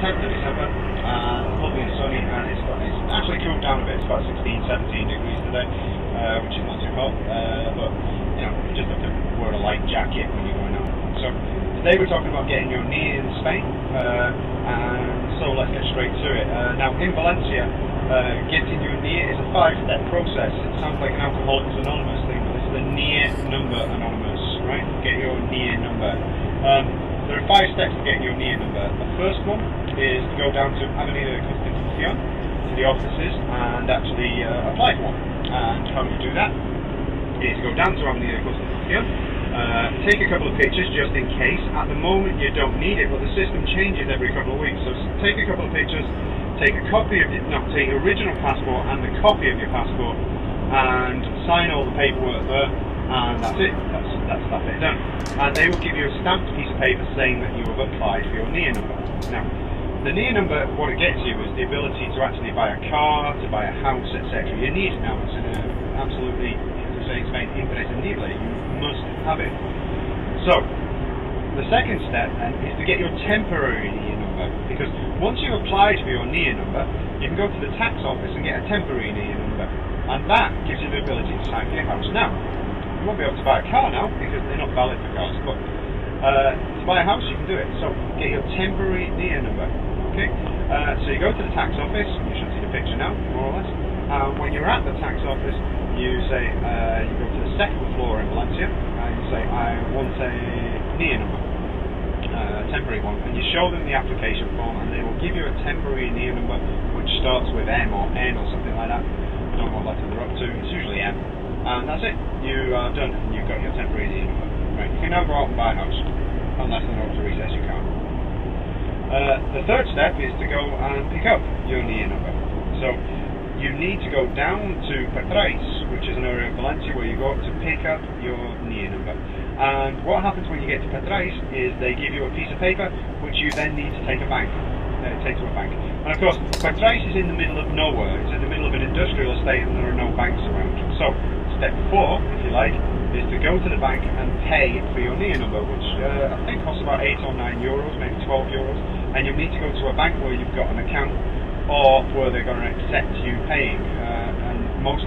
10th of December, lovely and sunny, and it's actually cooled down a bit. It's about 16, 17 degrees today, which is not too hot, but you know, you just have to wear a light jacket when you're going out. So today we're talking about getting your NIE in Spain, and so let's get straight to it. Now in Valencia, getting your NIE is a 5-step process. It sounds like an Alcoholics Anonymous thing, but this is the NIE number anonymous, right? Get your NIE number. There are 5 steps to getting your NIE number. The first one is to go down to Avenida Constitución, to the offices, and actually apply for one. And how do you do that? Is go down to Avenida Constitución, take a couple of pictures just in case. At the moment you don't need it, but the system changes every couple of weeks. So take a couple of pictures, take a copy of it, no, take your original passport and the copy of your passport, and sign all the paperwork there. And that's it. That's that bit done. And they will give you a stamped piece of paper saying that you have applied for your NIE number. Now, the NIE number, what it gets you is the ability to actually buy a car, to buy a house, etc. You need it now. It's absolutely, as I say in Spain, imprescindible. You must have it. So, the second step then is to get your temporary NIE number, because once you apply for your NIE number, you can go to the tax office and get a temporary NIE number, and that gives you the ability to sign for your house. Now, you won't be able to buy a car now because they're not valid for cars, but to buy a house you can do it. So get your temporary NIE number. Okay. So you go to the tax office. You should see the picture now, more or less. When you're at the tax office, you say you go to the second floor in Valencia, and you say I want a NIE number, temporary one, and you show them the application form, and they will give you a temporary NIE number which starts with M or N or something like that. I don't know what letter they're up to. It's usually M. And that's it. You are done. You've got your temporary NIE number. Right. You can now go out and buy a house, unless they're up to recess. You can't. The third step is to go and pick up your NIE number. So you need to go down to Petrais, which is an area of Valencia where you go up to pick up your NIE number. And what happens when you get to Petrais is they give you a piece of paper which you then need to take to a bank. And of course, Petrais is in the middle of nowhere. It's in the middle of an industrial estate and there are no banks around. So step 4, if you like, is to go to the bank and pay for your NIE number, which I think costs about 8 or 9 euros, maybe 12 euros. And you'll need to go to a bank where you've got an account or where they're going to accept you paying. And most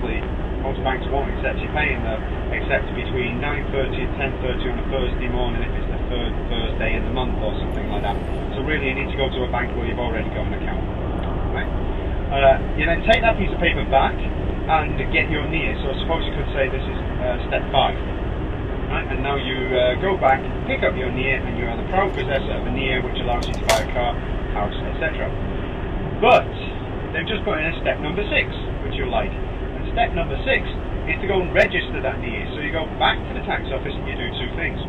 banks won't accept you paying there, except between 9:30 and 10:30 on a Thursday morning if it's the third Thursday in the month or something like that. So really you need to go to a bank where you've already got an account. Right? You then take that piece of paper back and get your NIE. So I suppose you could say this is step 5. Right? And now you go back, pick up your NIE, and you are the proud possessor of a NIE which allows you to buy a car, house, etc. But they've just put in a step number 6, which you'll like. And step number 6 is to go and register that NIE. So you go back to the tax office and you do 2 things.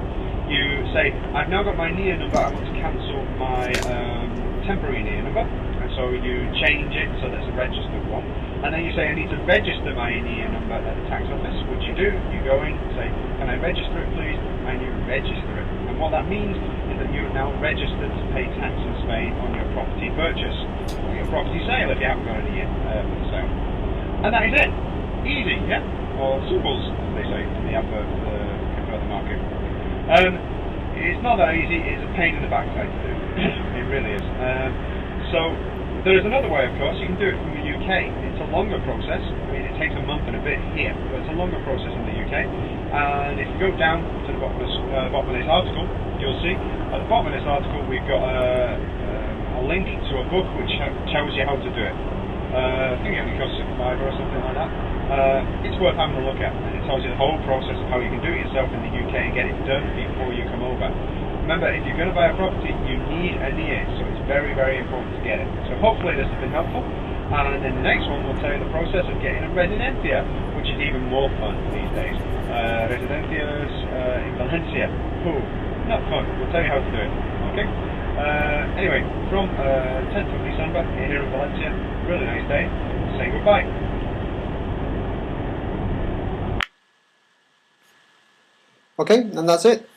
You say, I've now got my NIE number, I want to cancel my temporary NIE number. And so you change it so that's a registered one. And then you say, I need to register my NIE number at the tax office, which you do. You go in and say, can I register it please? And you register it. And what that means is that you're now registered to pay tax in Spain on your property purchase, or your property sale if you haven't got a NIE for the sale. And that is it. Easy, yeah? Or simples, as they say in the advert for the market. It's not that easy, it's a pain in the backside to do. It really is. So there is another way, of course. You can do it from the UK. It's a longer process. I mean, it takes a month and a bit here, but it's a longer process in the UK. And if you go down to the bottom of this article, you'll see at the bottom of this article we've got a link to a book which tells you how to do it. I think it only costs €5 or something like that. It's worth having a look at, and it tells you the whole process of how you can do it yourself in the UK and get it done before you come over. Remember, if you're going to buy a property, you need a NIE, so it's very, very important to get it. So hopefully this has been helpful, and in the next one we'll tell you the process of getting a residencia, which is even more fun these days. Residencias in Valencia. Ooh, not fun. We'll tell you how to do it. Okay? Anyway, from 10th of December here in Valencia, really nice day. Say goodbye. Okay, and that's it.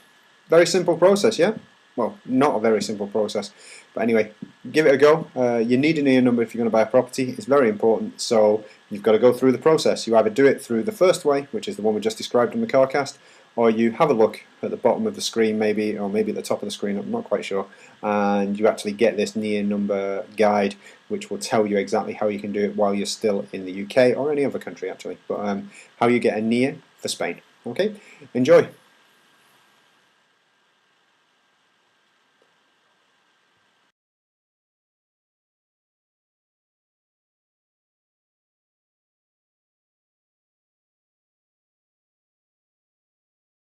Very simple process, yeah? Well, not a very simple process. But anyway, give it a go. You need an NIE number if you're going to buy a property. It's very important, so you've got to go through the process. You either do it through the first way, which is the one we just described in the CarCast, or you have a look at the bottom of the screen maybe, or maybe at the top of the screen, I'm not quite sure, and you actually get this NIE number guide which will tell you exactly how you can do it while you're still in the UK or any other country actually, but how you get a NIE for Spain. Okay, enjoy.